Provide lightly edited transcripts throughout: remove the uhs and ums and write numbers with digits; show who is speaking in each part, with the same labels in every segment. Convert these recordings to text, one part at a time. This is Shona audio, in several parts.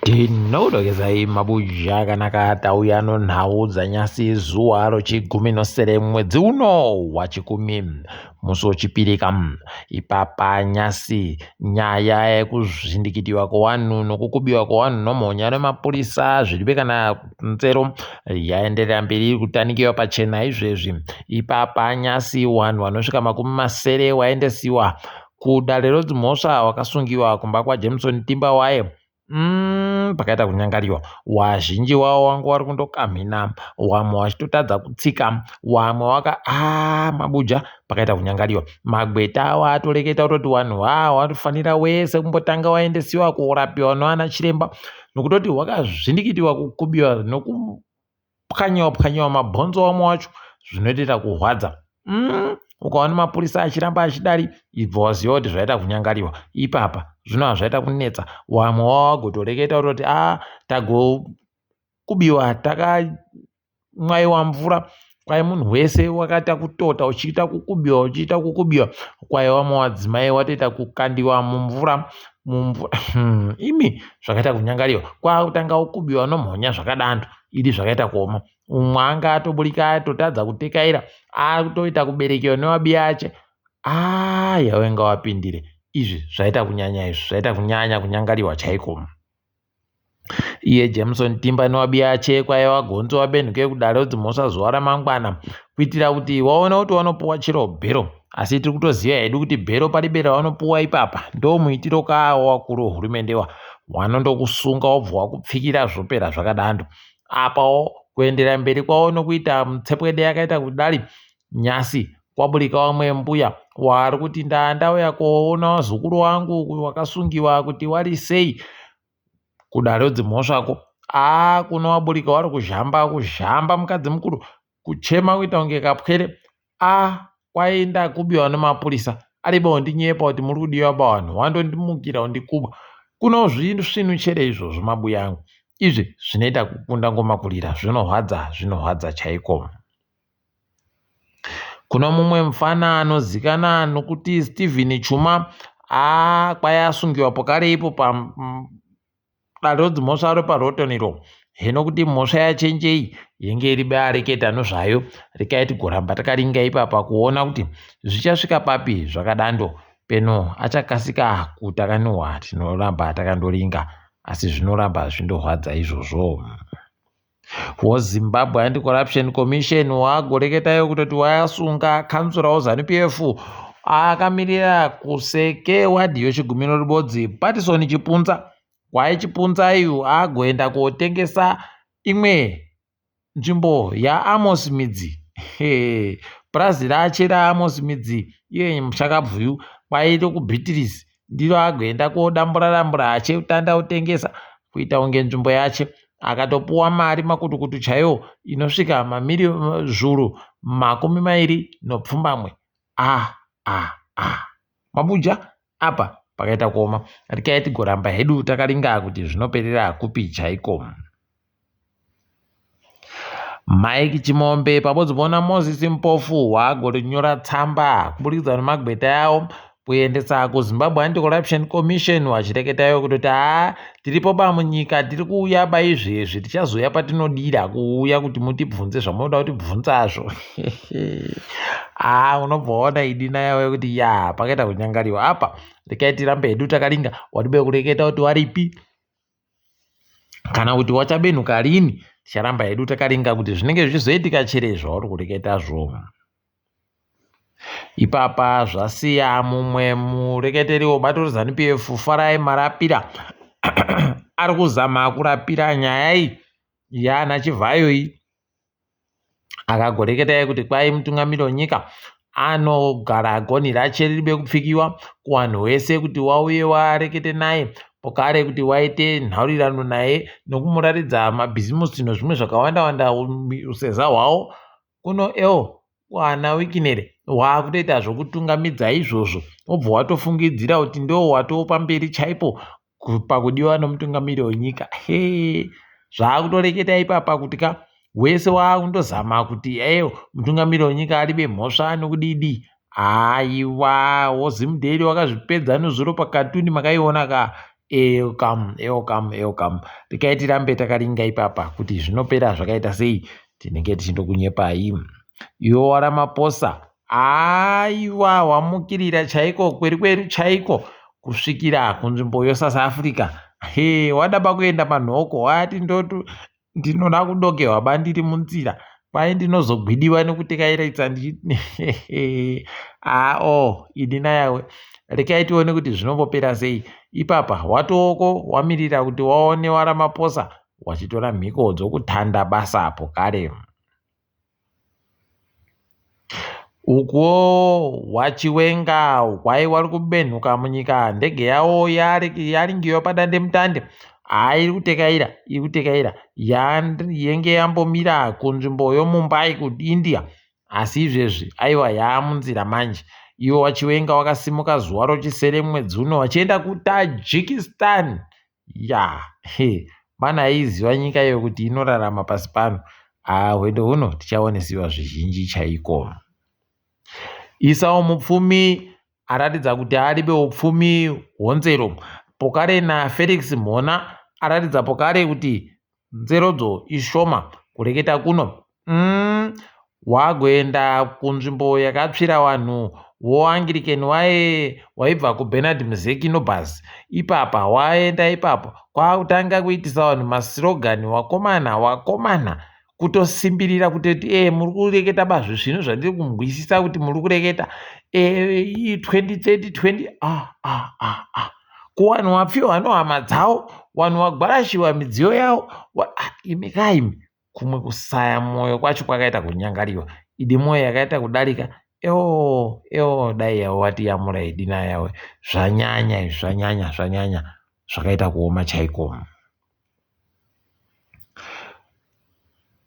Speaker 1: Tinodokeza mabuja akanaka tauya nonhau dzanyasi zuwa rochigumi nosere mwedzi uno wachikumi musi wechipirika ipapa nyasi nyaya yekuzvindikitiwa kwevanhu nokukubiwa kwevanhu nomhonya nemapurisa zviribe kana nzero yaenderera mberi kutanikiwa pachena izvezvi ipapa nyasi vanhu vanosvika 70 waendesiwa kudare rodzimhosva wakasungiwa kumba kwaJameson Timbawaye pakaita kunyangariwa wazhinji wavo wangu vari kundokamhina wamwe wachitotadza kutsika wamwe mabuja pakaita kunyangariwa magweta avo atoreketa kutoti vanhu watofanira wese kumbotanga waendesiwa kurapiwa noana chiremba nokutoti wakazvindikitiwa kukubiwa nokupwanyiwa mabhonzo wamwe wacho zvinotoita kurwadza ukaona mapurisa achiramba achidari ibva waziva kuti zvaita kunyangariwa ipapa zvino hazvaita kunetsa wamwe wagotoreketa kutoti tagokubiwa takamwaiwa mvura kwai munhu wese wakaita kutota uchiita kukubiwa kwai wamwe wadzimai watoita kukandiwa mumvura imi zvakaita kunyangariwa kwakutanga kukubiwa nomhonya zvakadando ili zvakaita kuoma umwe anga atoburika atotadza kutekaira akutoita kuberekewa newabiya ache yawenga wapindire izvi zvaita kunyanya izvi zvaita kunyanya kunyangariwa chaiko iye Jameson Timba newabiya ache kwaiva gonzo wabenhuke kudare rodzimhosva zuva ramangwana kuitira kuti waona kuti wanopuwa chiro bhero asi tiri kutoziva hedu kuti bhero paribe ravanopuwa ipapa ndo muitiro kawo wakuru wehurumende wanondokusunga wobva wakupfikira zvopera zvakadando apawo kuendera mberi kwavo nokuita mutsepwede yakaita kudari nyasi kwaburika wamwe mbuya wari kuti ndauya koona wazukuru wangu wakasungiwa kuti wari sei kudare rodzimhosvako kuno waburika wari kuzhamba mukadzi mukuru kuchema kuita kunge kapwere kwaenda kubiwa nemapurisa aribo ondinyepa kuti muri kudiwa pavanhu wandondimukira undikuba kuno zvinhu chere izvozvo mabuya angu izvi zvinoita kukunda ngomakurira zvinohwadza chaiko kuno mumwe mufana anozikana nokuti Stephen Chuma kwai asungiwa pokare ipo padare rodzimhosva repaRotonero hino kuti mhosva yachenjei yenge iribe areketa nozvayo rikaiti kuramba takaringa ipapa kuona kuti zvichasvika papi zvakadando peno achakasika kutakaniwa tinoramba takandoringa asi zvinoramba zvindohwadza izvozvo woZimbabwe Anti-Corruption Commission wagoreketayo kutoti wayasunga kansura waZANU-PF akamirira kuseke wadhi yochigumino ribodzi Patison Chipunza kwai Chipunza iyu agoenda kotengesa imwe nzvimbo yaAmos Midzi purazi rache raAmos Midzi iye muchakabvuyu kwaito kuBhitirisi ndiro agoenda kodambura achitanda kutengesa kuita unge nzvimbo yache akatopuwa mari makutukutu chaiwo inosvika zviuru 20 mabuja apa pakaita kuoma rikaiti goramba hedu takaringa kuti zvinoperera kupi chaiko Mike Chimombe pabodzi bona Moses Mpofu wagorinyora tsamba kuburikidza nemagweta yawo kuendesa kuZimbabwe Anti-Corruption Commission wachireketayo kutoti tiripo munyika tiri kuuya izvezvi tichazoya patinodira kuuya kuti mutibvunze zvamunoda kutibvunzazvo unobva waona idina yawe kuti pakaita kunyangariwa apa rikaiti rambe hedu takaringa watibe kureketa kuti waripi kana kuti wachabenhuka rini ticharamba hedu takaringa kuti zvinenge zvichizoitika chere zvauri kureketazvo ipapa zvasiya mumwe mureketeri webato reZANU-PF Farai Marapira ari kuzama kurapira nyaya iyi yaana Chivhayo iyi akagoreketayo kuti kwai mutungamiri wenyika anogara agoni rache riribe kupfikiwa kuvanhu wese kuti wauye warekete naye pokare kuti waite nhaurirano naye nokumuratidza mabhizimusi nezvimwe zvakawanda useza hwawo kuno kuana wikinere waakutoita zvokutungamidza izvozvo wobva watofungidzira kuti ndo watopa mberi chaipo pakudiwa nomutungamiri wenyika zvaakutoreketa ipapa kuti wese waakundozama kuti mutungamiri wenyika aribe mhosva nokudidi aiwa wozimudheri wakazvipedza nozuro pakatuni makaiona Welcome. Regai tirambe takaringa ipapa kuti zvinopera zvakaita sei. Tinenge tichindokunyepai. Iwo Ramaphosa, aiwa wamukirira chaiko kweru chaiko kusvikira kunzvimbo yeSouth Africa. Wadaba kuenda panhoko wati ndinoda kudokewa bandiri munzira kwai ndinozogwidiwa nekutekaira idina yawe. Rekai tione kuti zvinombopera sei. Ipapa watoko wamirira kuti waone Ramaphosa wachitora mhiko dzokutanda basa apo kare. Uko Wachiwenga wai wari kubenhuka munyika ndege yawo yaringiwa padande mutande. Iri kutekaira yenge yambomira kunzvimbo yoMumbai kuIndia, asi izvezvi aiwa yamunzira manje. Iwo Wachiwenga wakasimuka zuva rochisere mwedzi uno wachienda kuTajikistan. Mana aiziva nyika iyo kuti inorarama pasi pano. Hwendo huno tichaonesiwa zvizhinji chaiko. Isawo mupfumi aratidza kuti ari beupfumi honzero. Pokare naFelix Mhona aratidza pokare kuti nzerodzo ishoma kureketa kuno. Wagoenda kunzvimbo yakatsvira vanhu woAnglican waibva kuBernard Mzeki nobhasi. Ipapa waenda ipapo kwakutanga kuitisa vanhu masirogani wakomana kutosimbirira kutoti muri kureketa bazvo zvinhu zvandiri kumugwisisa kuti muri kureketa 2030 kuvanhu wapfiwa nohama dzavo, vanhu wagwarashiwa midziyo yavo. Imi kaimi kumwe kusaya mwoyo kwacho kwakaita kunyangariwa. Idi mwoyo yakaita kudarika. Dai yawati yamura idina yawe. Zvanyanya zvakaita kuoma chaiko.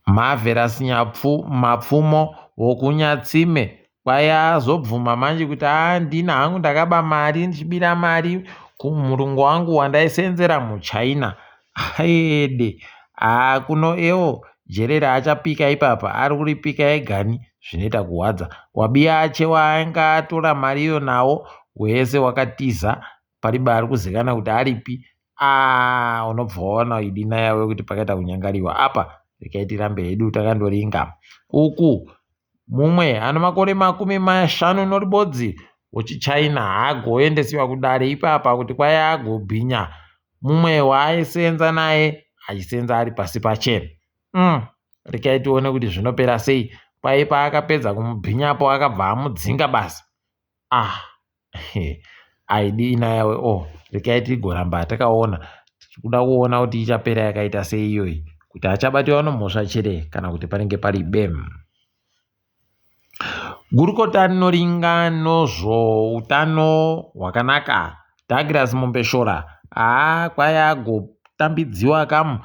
Speaker 1: Marvelous Mapfumo wokunyatsime kwaya zobvuma manje kuti ndina hangu ndakaba mari ndichibira mari kumurungu wangu wandaisenzera muChina. Kuno Jerera achapika ipapa ari kuripika egani zvinoita kuhwadza. Wabiya ache waanga atora mariyo nawo wese wakatiza pariba ari kuzikana kuti aripi. Unobva waona idina yawe kuti pakaita kunyangariwa apa. Rekai tirambe hedu takandoringa. Uku mumwe ano makore 50 wechiChina hagoendesiwa kudare ipapa kuti kwaya agobhinya. Mumwe waaisenza naye achisenza ari pasi pachena. Rekai tione kuti zvinopera sei. Kwai paakapedza kumubhinyapo akabva amudzinga basa. Aidina yawe rekai tigoramba takaona tichikuda kuona kuti ichapera yakaita sei iyoyi, kuti achabatiwa nomhosva chere kana kuti panenge pari bem. Gurukota rinoringa nozvoutano hwakanaka Douglas Mumbeshora kwaya agotambidziwa kamu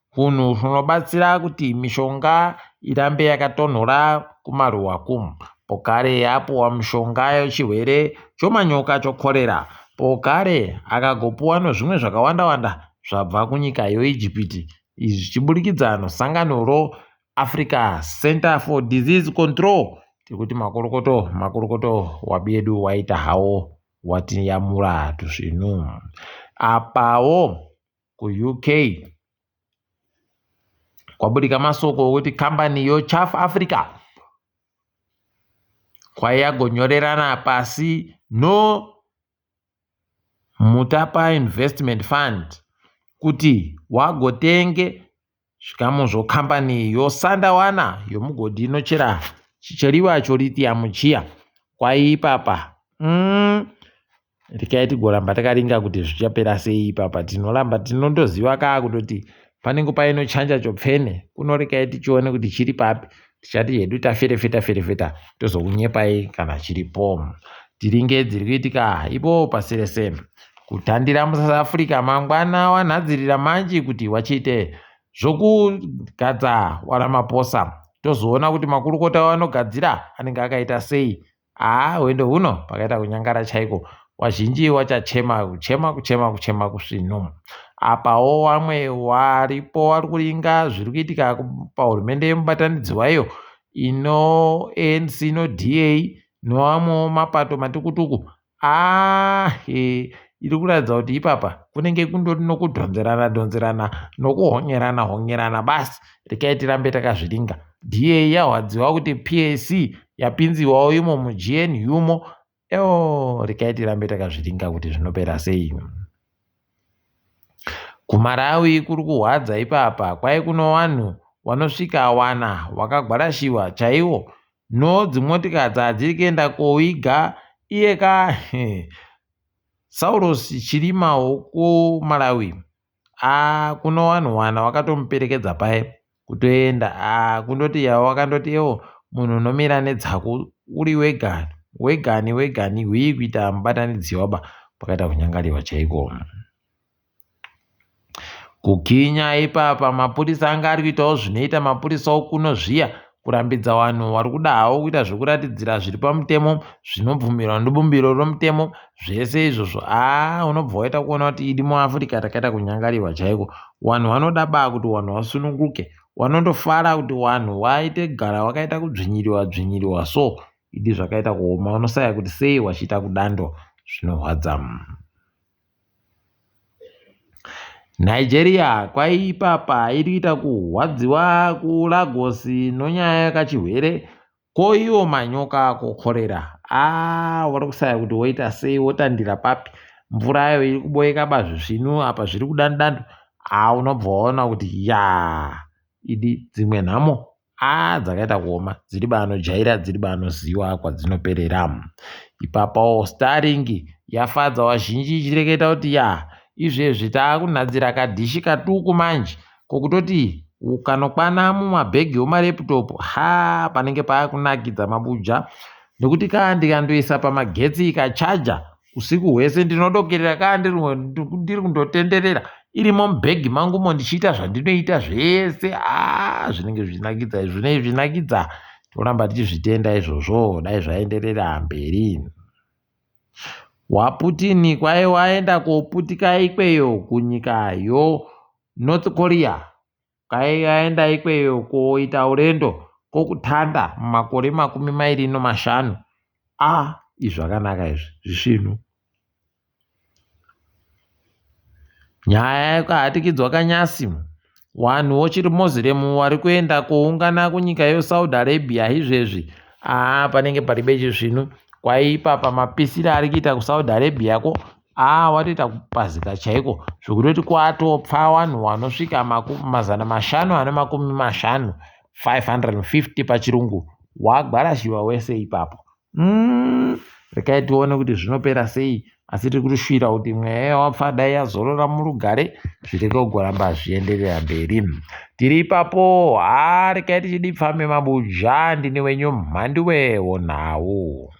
Speaker 1: kunhu kunobatsira kuti mishonga irambe yakatonhora kumaruwa kumu. Pokare apuwa mishonga yechirwere chomanyoka chokorera. Pokare akagopuwa nezvimwe zvakawanda zvabva kunyika yeIjipiti. Izvi zvichiburikidza nosangano Africa Center for Disease Control. Tikuti makorokoto wabedu waita hawo watiyamura tuzvinhu. Apawo kuUK kwabudika masoko okuti kambani yoChaf Africa kwayagonyorerana pasi Mutapa Investment Fund kuti wagotenge zvikamu zvokambani yoSandawana yomugodhi inochera chicheriwa choLithium chiya. Kwaipapa rekai tigoramba takaringa kuti zvichapera sei ipapa. Tinoramba tinondoziva kutoti panenge painochanja chopfene. Kunorekai tichione kuti chiri papi. Tichati hedu taferefeta tozokunyepai kana chiripo. Tiringe dziri kuitika ipo pasirese. Kutandira muSouth Africa mangwana wanhadzirira manje kuti wachite zvokugadza Ramaphosa. Tozoona kuti makurukota wanogadzira anenge akaita sei. Hwendo huno pakaita kunyangara chaiko. Wazhinji wachachema kusvino. Apawo wamwe waripo wari kuringa zviri kuitika pahurumende yemubatanidzi wayo ino ANC no DA nowamwewo mapato matukutuku. iri kuratidza kuti ipapa kunenge kundori nokudhonzerana nokuhonyerana basi. Rekai tirambe takazviringa. DA yahwadziwa kuti PAC yapinziwawo imo muGNU mo. Rekai tirambe takazviringa kuti zvinopera sei. kuMalawi kuri kuhwadza ipapa. Kwai kuno vanhu vanosvika wana vakagwarashiwa chaiwo. Dzimotikadzi hadziri kuenda koiga iye Saulos Chirimawo kuMalawi. Kuno vanhu wana vakatomuperekedza pai kutoenda kundoti wakandoti munhu unomira nedzako uri wegani hwii kuita mubatanidziwa pakaita kunyangariwa chaiko. Kukinya ipapa mapurisa anga ari kuitawo zvinoita mapurisa okuno zviya kurambidza vanhu vari kuda hawo kuita zvekuratidzira zviri pamutemo zvinobvumirwa nebumbiro romutemo zvese izvozvo. Unobva waita kuona kuti idi muAfrica takaita kunyangariwa chaiko. Vanhu vanoda kuti vanhu vasununguke, vanondofara kuti vanhu vaite gara vakaita kudzvinyiriwa so idi zvakaita kuoma. Unosaya kuti sei wachiita kudando zvinorwadza. Nigeria kwai ipapa iri kuita kuhwadziwa kuLagos nonyaya yakachihwere koiwo manyoka kokorera. Vari kusaya kuti woita sei, wotandira papi. Mvura yayo iri kuboeka bazvisvinu apa zviri kudandando. Unobva waona kuti idi dzimwe nhamo dzakaita kuoma, dziri banojaira, dziri banoziva kwadzinoperera. Ipapawo Starlink yafadza vazhinji ichireketa kuti izvezvi taakunadzira kadhishi katuku manje kokutoti kanokwana mumabhegi omareputopu panenge paakunakidza mabuja, nekuti ndikandoisa pamagetsi ikachaja usiku hwese ndinodokerera ndiri kundotenderera irimo mubhegi mangumo ndichiita zvandinoita zvese. Zvinenge zvinakidza toramba tichizvitenda izvozvo, dai zvaenderera mberi. WaPutin kwai waenda koputika ikweyo kunyikayo North Korea. Kwai aenda ikweyo koita urendo kokutanda mumakore 25. Izvi zvakanaka izvi zvisvinu. Nyaya yekuhatikidzwa kanyasi. Vanhu vochiri Muslim vari kuenda koungana kunyika yeSaudi Arabia izvezvi. Panenge paribe chizvinu. Kwai ipapa mapisiro ari kuita kuSaudi Arabia ko watoita kupazika chaiko zvekutoti kwatopfa vanhu vanosvika 550 550 pachirungu. Wagwarashiwa wese ipapo. Rekai tione kuti zvinopera sei, asi tiri kushira kuti mweya wapfa dai yazorora murugare zvireke kugoramba zvienderera mberi. Tiri ipapo rekai tichidipfame mabuja. Ndini wenyu Mhandiwe Wonawo.